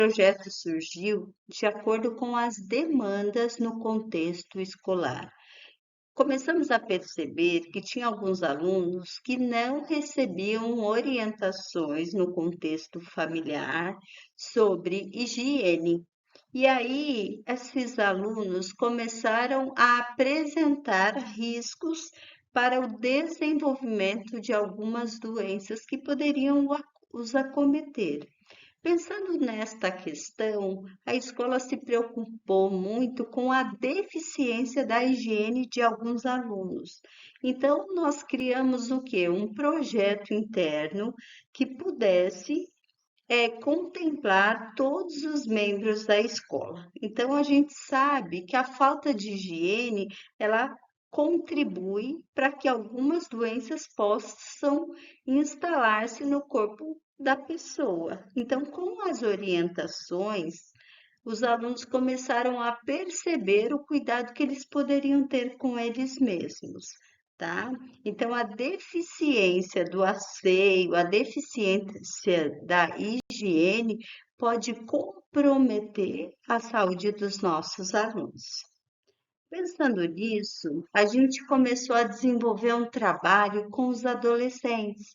projeto surgiu de acordo com as demandas no contexto escolar. Começamos a perceber que tinha alguns alunos que não recebiam orientações no contexto familiar sobre higiene. E aí, esses alunos começaram a apresentar riscos para o desenvolvimento de algumas doenças que poderiam os acometer. Pensando nesta questão, a escola se preocupou muito com a deficiência da higiene de alguns alunos. Então, nós criamos o quê? Um projeto interno que pudesse contemplar todos os membros da escola. Então, a gente sabe que a falta de higiene, ela contribui para que algumas doenças possam instalar-se no corpo da pessoa. Então, com as orientações, os alunos começaram a perceber o cuidado que eles poderiam ter com eles mesmos, tá? Então, a deficiência do asseio, a deficiência da higiene pode comprometer a saúde dos nossos alunos. Pensando nisso, a gente começou a desenvolver um trabalho com os adolescentes.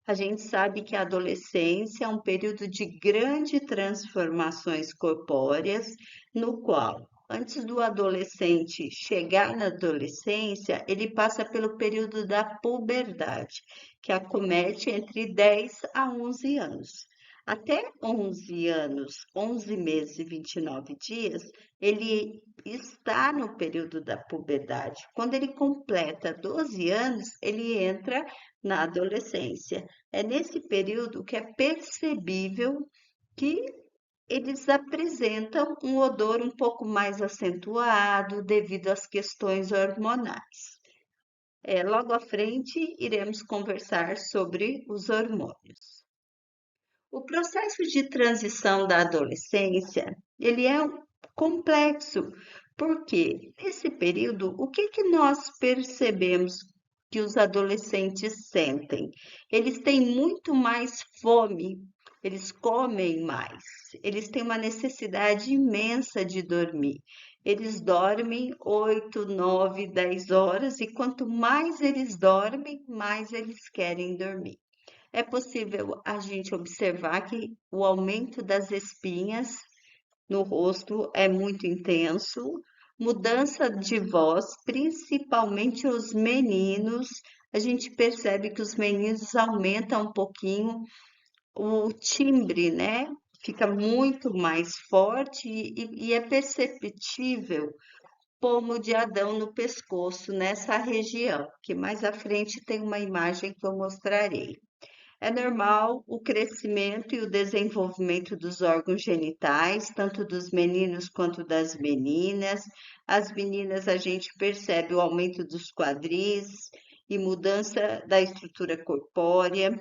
A gente sabe que a adolescência é um período de grandes transformações corpóreas, no qual, antes do adolescente chegar na adolescência, ele passa pelo período da puberdade, que acomete entre 10 a 11 anos. Até 11 anos, 11 meses e 29 dias, ele está no período da puberdade. Quando ele completa 12 anos, ele entra na adolescência. É nesse período que é percebível que eles apresentam um odor um pouco mais acentuado devido às questões hormonais. Logo à frente, iremos conversar sobre os hormônios. O processo de transição da adolescência, ele é complexo, porque nesse período, o que que nós percebemos que os adolescentes sentem? Eles têm muito mais fome, eles comem mais, eles têm uma necessidade imensa de dormir. Eles dormem 8, 9, 10 horas e quanto mais eles dormem, mais eles querem dormir. É possível a gente observar que o aumento das espinhas no rosto é muito intenso, mudança de voz, principalmente os meninos. A gente percebe que os meninos aumentam um pouquinho o timbre, né? Fica muito mais forte e é perceptível pomo de Adão no pescoço nessa região, que mais à frente tem uma imagem que eu mostrarei. É normal o crescimento e o desenvolvimento dos órgãos genitais, tanto dos meninos quanto das meninas. As meninas, a gente percebe o aumento dos quadris e mudança da estrutura corpórea.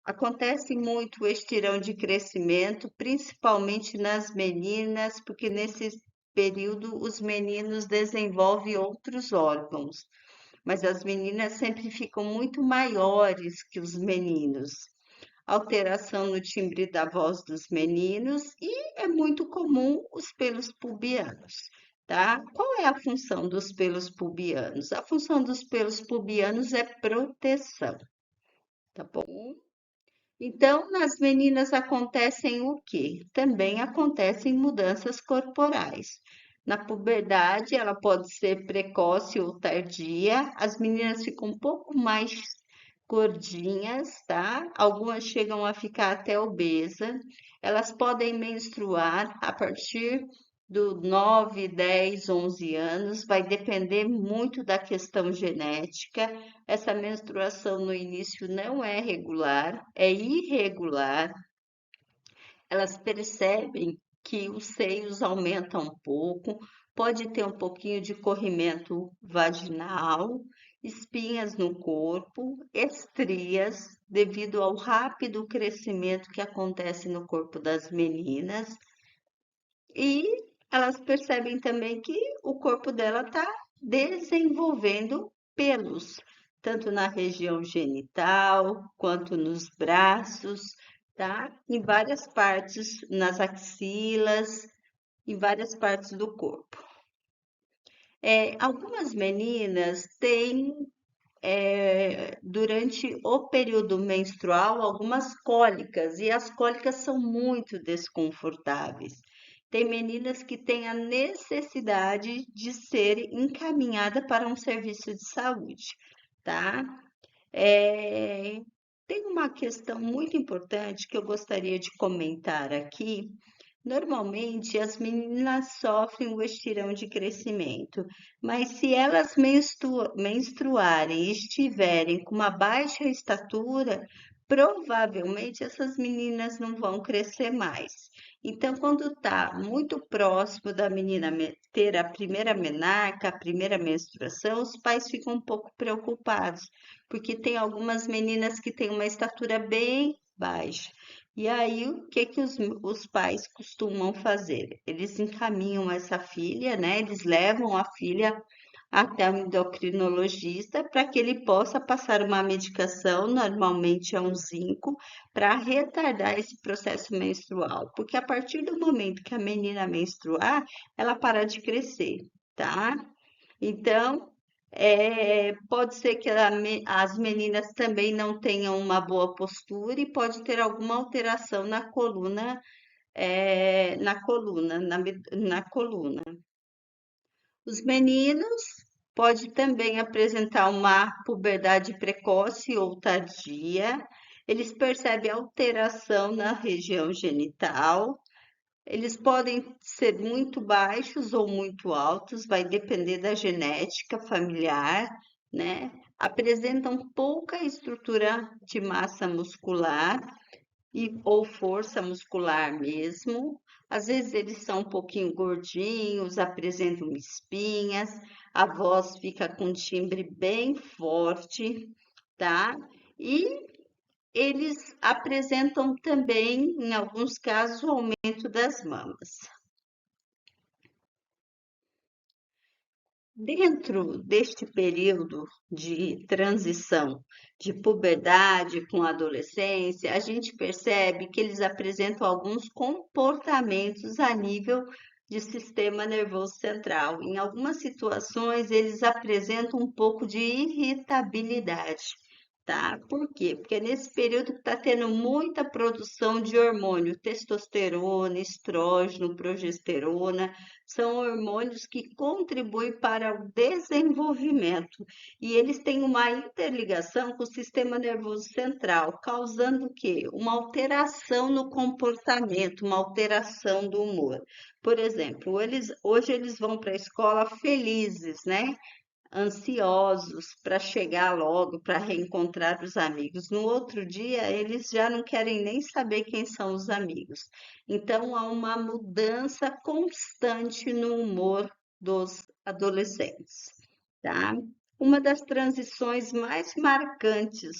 Acontece muito o estirão de crescimento, principalmente nas meninas, porque nesse período os meninos desenvolvem outros órgãos, mas as meninas sempre ficam muito maiores que os meninos. Alteração no timbre da voz dos meninos e é muito comum os pelos pubianos, tá? Qual é a função dos pelos pubianos? A função dos pelos pubianos é proteção, tá bom? Então, nas meninas acontecem o quê? Também acontecem mudanças corporais. Na puberdade, ela pode ser precoce ou tardia. As meninas ficam um pouco mais gordinhas, tá? Algumas chegam a ficar até obesa. Elas podem menstruar a partir do 9, 10, 11 anos, vai depender muito da questão genética. Essa menstruação no início não é regular, é irregular. Elas percebem que os seios aumentam um pouco, pode ter um pouquinho de corrimento vaginal, espinhas no corpo, estrias, devido ao rápido crescimento que acontece no corpo das meninas. E elas percebem também que o corpo dela está desenvolvendo pelos, tanto na região genital quanto nos braços. tá? Em várias partes, nas axilas, em várias partes do corpo. Algumas meninas têm, durante o período menstrual, algumas cólicas, e as cólicas são muito desconfortáveis. Tem meninas que têm a necessidade de ser encaminhada para um serviço de saúde, tá? Eh, Tem uma questão muito importante que eu gostaria de comentar aqui. Normalmente, as meninas sofrem o estirão de crescimento, mas se elas menstruarem e estiverem com uma baixa estatura, provavelmente essas meninas não vão crescer mais. Então, quando está muito próximo da menina ter a primeira menarca, a primeira menstruação, os pais ficam um pouco preocupados, porque tem algumas meninas que têm uma estatura bem baixa. E aí, o que que os pais costumam fazer? Eles encaminham essa filha, né? Eles levam a filha até o endocrinologista para que ele possa passar uma medicação, normalmente é um zinco, para retardar esse processo menstrual. Porque a partir do momento que a menina menstruar, ela para de crescer, tá? Então, pode ser que as meninas também não tenham uma boa postura e pode ter alguma alteração na coluna, na coluna. Os meninos pode também apresentar uma puberdade precoce ou tardia. Eles percebem alteração na região genital. Eles podem ser muito baixos ou muito altos, vai depender da genética familiar, né? Apresentam pouca estrutura de massa muscular ou força muscular mesmo. Às vezes eles são um pouquinho gordinhos, apresentam espinhas, a voz fica com timbre bem forte, tá? E eles apresentam também, em alguns casos, o aumento das mamas. Dentro deste período de transição de puberdade com adolescência, a gente percebe que eles apresentam alguns comportamentos a nível de sistema nervoso central. Em algumas situações, eles apresentam um pouco de irritabilidade, tá? Por quê? Porque é nesse período que está tendo muita produção de hormônio, testosterona, estrógeno, progesterona, são hormônios que contribuem para o desenvolvimento e eles têm uma interligação com o sistema nervoso central, causando o quê? Uma alteração no comportamento, uma alteração do humor. Por exemplo, hoje eles vão para a escola felizes, né? Ansiosos para chegar logo, para reencontrar os amigos. No outro dia, eles já não querem nem saber quem são os amigos. Então, há uma mudança constante no humor dos adolescentes, tá? Uma das transições mais marcantes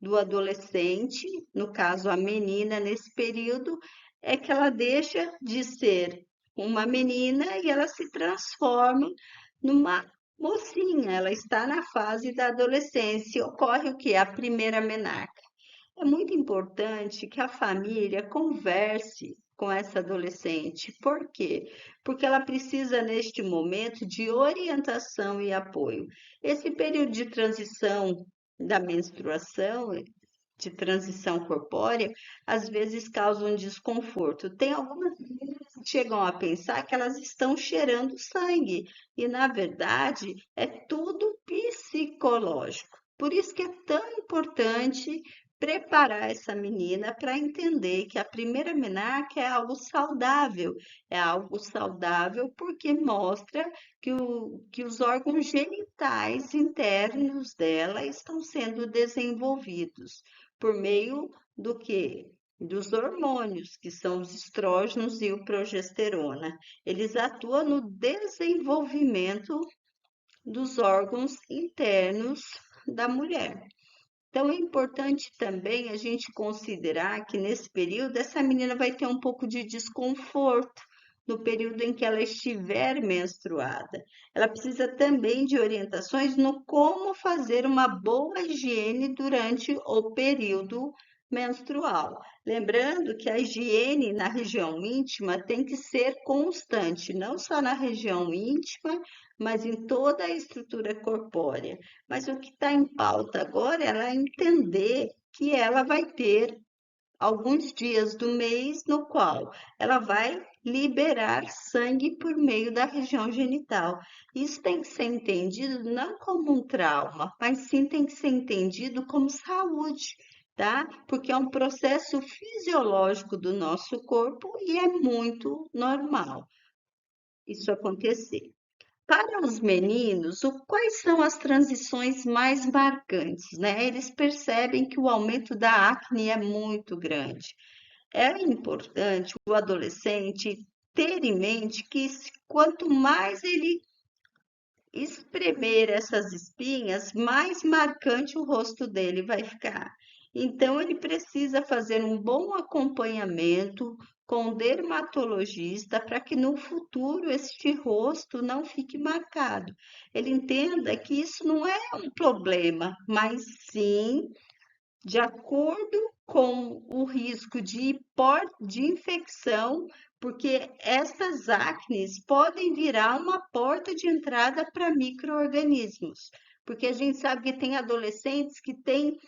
do adolescente, no caso a menina, nesse período, é que ela deixa de ser uma menina e ela se transforma numa mocinha, ela está na fase da adolescência. Ocorre o que? A primeira menarca. É muito importante que a família converse com essa adolescente. Por quê? Porque ela precisa, neste momento, de orientação e apoio. Esse período de transição da menstruação, de transição corpórea, às vezes causa um desconforto. Tem algumas meninas que chegam a pensar que elas estão cheirando sangue, e na verdade é tudo psicológico. Por isso que é tão importante preparar essa menina para entender que a primeira menarca é algo saudável porque mostra que os órgãos genitais internos dela estão sendo desenvolvidos por meio do que? Dos hormônios, que são os estrógenos e o progesterona. Eles atuam no desenvolvimento dos órgãos internos da mulher. Então, é importante também a gente considerar que nesse período essa menina vai ter um pouco de desconforto no período em que ela estiver menstruada. Ela precisa também de orientações no como fazer uma boa higiene durante o período menstrual. Lembrando que a higiene na região íntima tem que ser constante, não só na região íntima, mas em toda a estrutura corpórea. Mas o que está em pauta agora é ela entender que ela vai ter alguns dias do mês no qual ela vai liberar sangue por meio da região genital. Isso tem que ser entendido não como um trauma, mas sim tem que ser entendido como saúde, tá? Porque é um processo fisiológico do nosso corpo e é muito normal isso acontecer. Para os meninos, quais são as transições mais marcantes, né? Eles percebem que o aumento da acne é muito grande. É importante o adolescente ter em mente que quanto mais ele espremer essas espinhas, mais marcante o rosto dele vai ficar. Então, ele precisa fazer um bom acompanhamento com o dermatologista para que no futuro este rosto não fique marcado. Ele entenda que isso não é um problema, mas sim de acordo com o risco de infecção, porque essas acnes podem virar uma porta de entrada para micro-organismos. Porque a gente sabe que tem adolescentes que têm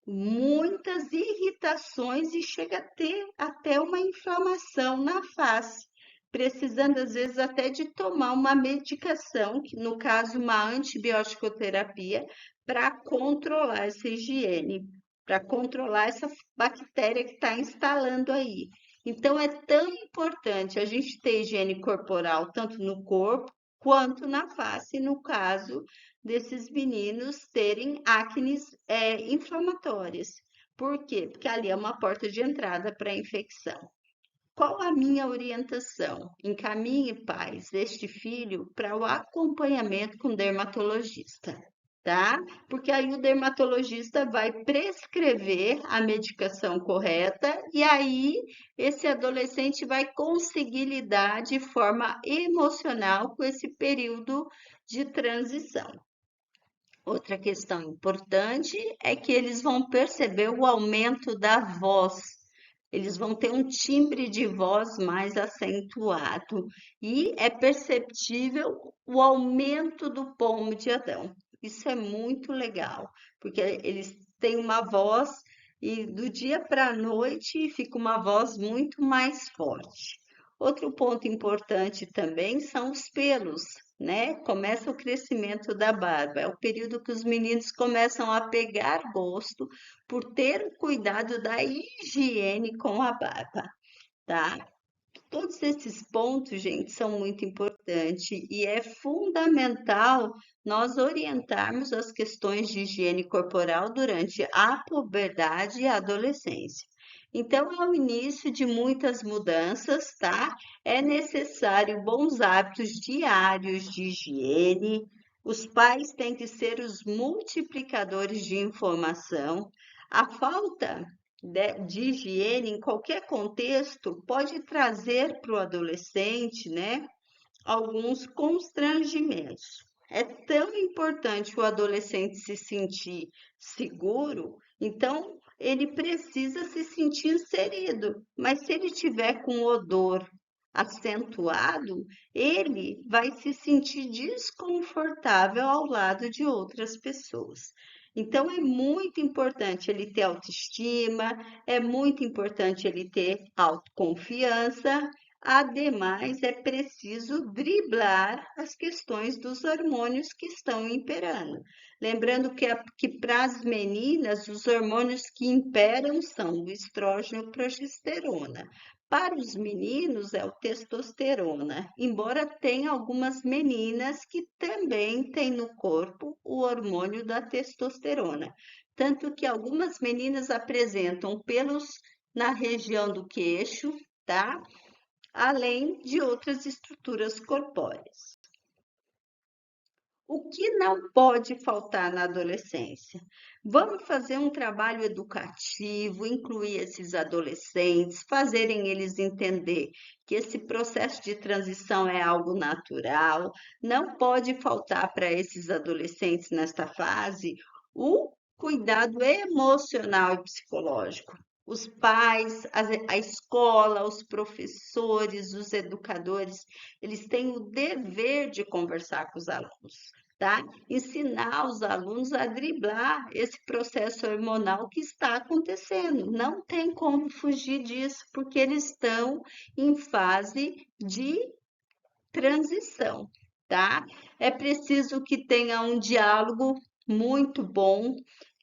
muitas irritações e chega a ter até uma inflamação na face, precisando às vezes até de tomar uma medicação, que no caso uma antibiótico-terapia, para controlar essa higiene, para controlar essa bactéria que está instalando aí. Então é tão importante a gente ter higiene corporal tanto no corpo quanto na face, no caso desses meninos terem acnes inflamatórias. Por quê? Porque ali é uma porta de entrada para a infecção. Qual a minha orientação? Encaminhe pais deste filho para o acompanhamento com o dermatologista, tá? Porque aí o dermatologista vai prescrever a medicação correta e aí esse adolescente vai conseguir lidar de forma emocional com esse período de transição. Outra questão importante é que eles vão perceber o aumento da voz. Eles vão ter um timbre de voz mais acentuado e é perceptível o aumento do pomo de Adão. Isso é muito legal, porque eles têm uma voz e do dia para a noite fica uma voz muito mais forte. Outro ponto importante também são os pelos, né? Começa o crescimento da barba. É o período que os meninos começam a pegar gosto por ter o cuidado da higiene com a barba, tá? Todos esses pontos, gente, são muito importantes e é fundamental nós orientarmos as questões de higiene corporal durante a puberdade e a adolescência. Então, é o início de muitas mudanças, tá? É necessário bons hábitos diários de higiene. Os pais têm que ser os multiplicadores de informação. A falta de higiene em qualquer contexto pode trazer para o adolescente, né, alguns constrangimentos. É tão importante o adolescente se sentir seguro, então ele precisa se sentir inserido. Mas se ele tiver com odor acentuado, ele vai se sentir desconfortável ao lado de outras pessoas. Então é muito importante ele ter autoestima, é muito importante ele ter autoconfiança. Ademais, é preciso driblar as questões dos hormônios que estão imperando. Lembrando que para as meninas, os hormônios que imperam são o estrógeno e a progesterona. Para os meninos, é o testosterona, embora tenha algumas meninas que também têm no corpo o hormônio da testosterona. Tanto que algumas meninas apresentam pelos na região do queixo, tá? Além de outras estruturas corpóreas. O que não pode faltar na adolescência? Vamos fazer um trabalho educativo, incluir esses adolescentes, fazerem eles entender que esse processo de transição é algo natural. Não pode faltar para esses adolescentes nesta fase o cuidado emocional e psicológico. Os pais, a escola, os professores, os educadores, eles têm o dever de conversar com os alunos, tá? Ensinar os alunos a driblar esse processo hormonal que está acontecendo. Não tem como fugir disso, porque eles estão em fase de transição, tá? É preciso que tenha um diálogo muito bom,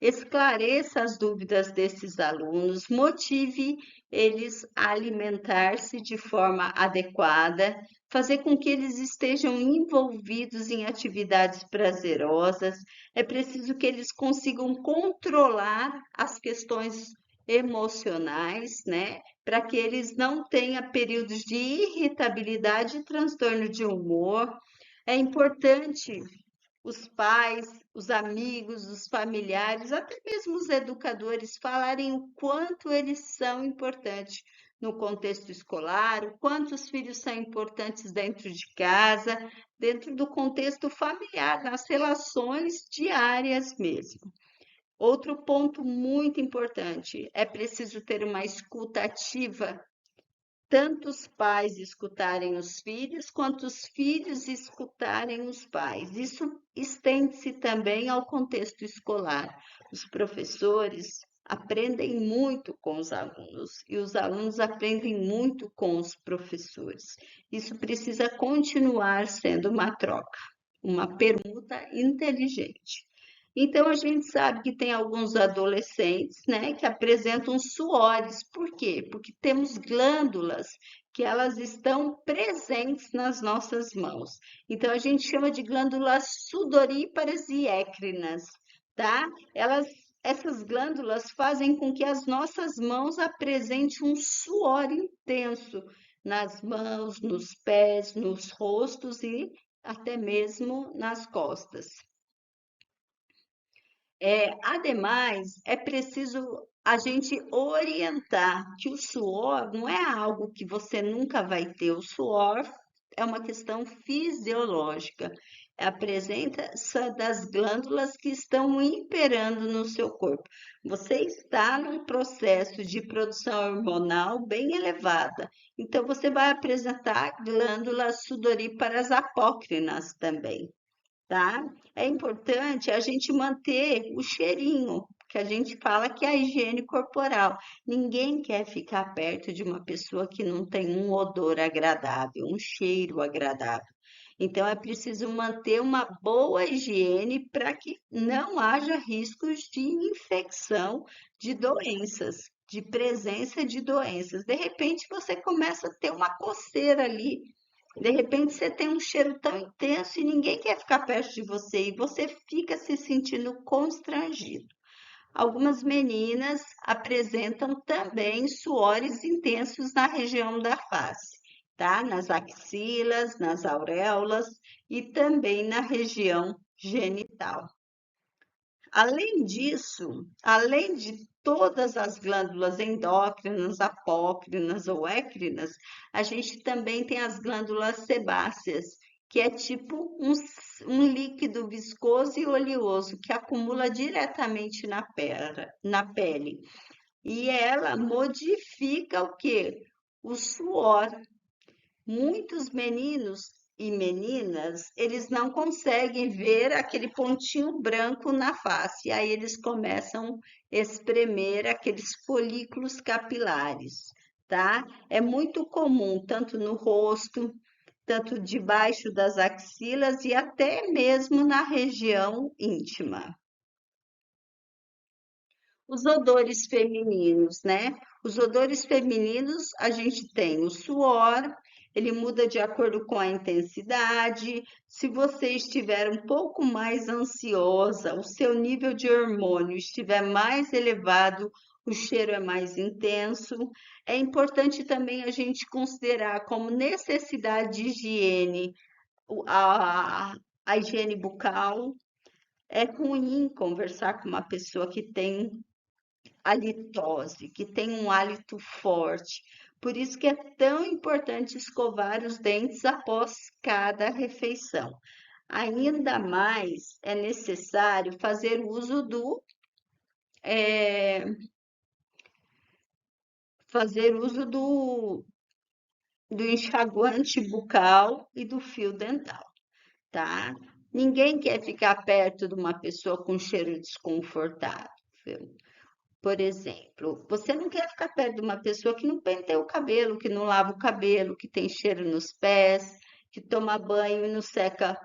esclareça as dúvidas desses alunos, motive eles a alimentar-se de forma adequada, fazer com que eles estejam envolvidos em atividades prazerosas. É preciso que eles consigam controlar as questões emocionais, né? Para que eles não tenham períodos de irritabilidade e transtorno de humor. É importante os pais, os amigos, os familiares, até mesmo os educadores falarem o quanto eles são importantes no contexto escolar, o quanto os filhos são importantes dentro de casa, dentro do contexto familiar, nas relações diárias mesmo. Outro ponto muito importante, é preciso ter uma escuta ativa, tanto os pais escutarem os filhos, quanto os filhos escutarem os pais. Isso estende-se também ao contexto escolar. Os professores aprendem muito com os alunos e os alunos aprendem muito com os professores. Isso precisa continuar sendo uma troca, uma permuta inteligente. Então, a gente sabe que tem alguns adolescentes, né, que apresentam suores. Por quê? Porque temos glândulas que elas estão presentes nas nossas mãos. Então, a gente chama de glândulas sudoríparas e écrinas, tá? Essas glândulas fazem com que as nossas mãos apresentem um suor intenso nas mãos, nos pés, nos rostos e até mesmo nas costas. Ademais, é preciso a gente orientar que o suor não é algo que você nunca vai ter. O suor é uma questão fisiológica, é a presença das glândulas que estão imperando no seu corpo. Você está num processo de produção hormonal bem elevada, então você vai apresentar glândulas sudoríparas apócrinas também, tá? É importante a gente manter o cheirinho, que a gente fala que é a higiene corporal. Ninguém quer ficar perto de uma pessoa que não tem um odor agradável, um cheiro agradável. Então, é preciso manter uma boa higiene para que não haja riscos de infecção de doenças, de presença de doenças. De repente, você começa a ter uma coceira ali, de repente você tem um cheiro tão intenso e ninguém quer ficar perto de você e você fica se sentindo constrangido. Algumas meninas apresentam também suores intensos na região da face, tá? Nas axilas, nas auréolas e também na região genital. Além disso, além de todas as glândulas endócrinas, apócrinas ou écrinas, a gente também tem as glândulas sebáceas, que é tipo um líquido viscoso e oleoso que acumula diretamente na pele. E ela modifica o quê? O suor. Muitos meninos e meninas, eles não conseguem ver aquele pontinho branco na face, aí eles começam a espremer aqueles folículos capilares, tá? É muito comum, tanto no rosto, tanto debaixo das axilas e até mesmo na região íntima. Os odores femininos, né? Os odores femininos, a gente tem o suor, ele muda de acordo com a intensidade. Se você estiver um pouco mais ansiosa, o seu nível de hormônio estiver mais elevado, o cheiro é mais intenso. É importante também a gente considerar como necessidade de higiene a higiene bucal. É ruim conversar com uma pessoa que tem halitose, que tem um hálito forte. Por isso que é tão importante escovar os dentes após cada refeição. Ainda mais é necessário fazer uso do fazer uso do enxaguante bucal e do fio dental, tá? Ninguém quer ficar perto de uma pessoa com cheiro desconfortável. Por exemplo, você não quer ficar perto de uma pessoa que não penteia o cabelo, que não lava o cabelo, que tem cheiro nos pés, que toma banho e não seca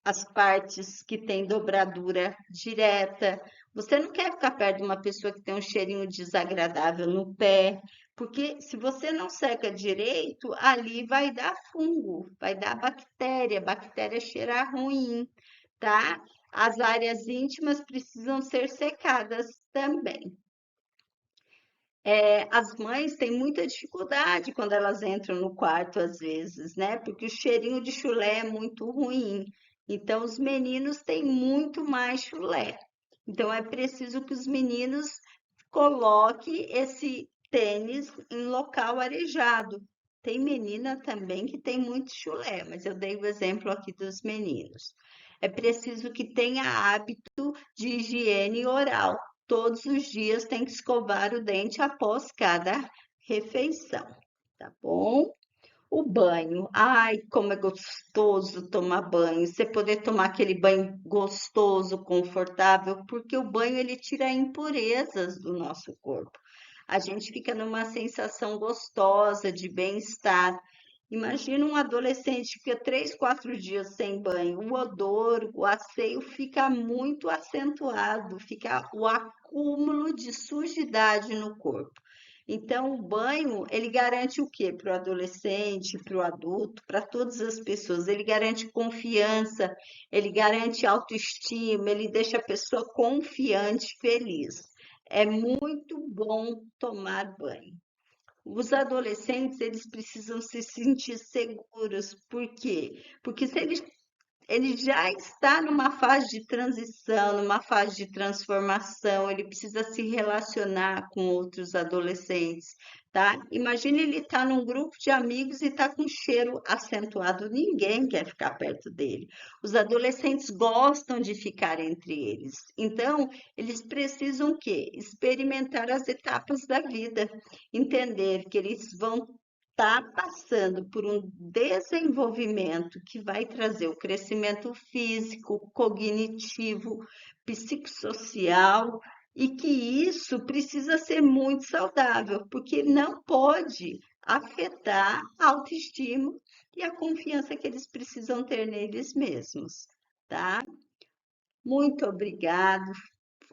as partes que tem dobradura direta. Você não quer ficar perto de uma pessoa que tem um cheirinho desagradável no pé, porque se você não seca direito, ali vai dar fungo, vai dar bactéria, bactéria cheirar ruim, tá? As áreas íntimas precisam ser secadas também. As mães têm muita dificuldade quando elas entram no quarto, às vezes, né? Porque o cheirinho de chulé é muito ruim. Então, os meninos têm muito mais chulé. Então, é preciso que os meninos coloquem esse tênis em local arejado. Tem menina também que tem muito chulé, mas eu dei o exemplo aqui dos meninos. É preciso que tenha hábito de higiene oral. Todos os dias tem que escovar o dente após cada refeição, tá bom? O banho, ai, como é gostoso tomar banho. Você poder tomar aquele banho gostoso, confortável, porque o banho ele tira impurezas do nosso corpo. A gente fica numa sensação gostosa de bem-estar. Imagina um adolescente que fica 3, 4 dias sem banho, o odor, o asseio fica muito acentuado, fica o acúmulo de sujidade no corpo. Então, o banho, ele garante o quê? Para o adolescente, para o adulto, para todas as pessoas. Ele garante confiança, ele garante autoestima, ele deixa a pessoa confiante, feliz. É muito bom tomar banho. Os adolescentes, eles precisam se sentir seguros. Por quê? Porque se ele já está numa fase de transição, numa fase de transformação, ele precisa se relacionar com outros adolescentes, tá? Imagine ele estar num grupo de amigos e está com cheiro acentuado, ninguém quer ficar perto dele. Os adolescentes gostam de ficar entre eles. Então, eles precisam o quê? Experimentar as etapas da vida, entender que eles vão está passando por um desenvolvimento que vai trazer o crescimento físico, cognitivo, psicossocial, e que isso precisa ser muito saudável, porque não pode afetar a autoestima e a confiança que eles precisam ter neles mesmos, tá? Muito obrigado.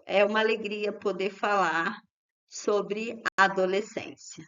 É uma alegria poder falar sobre a adolescência.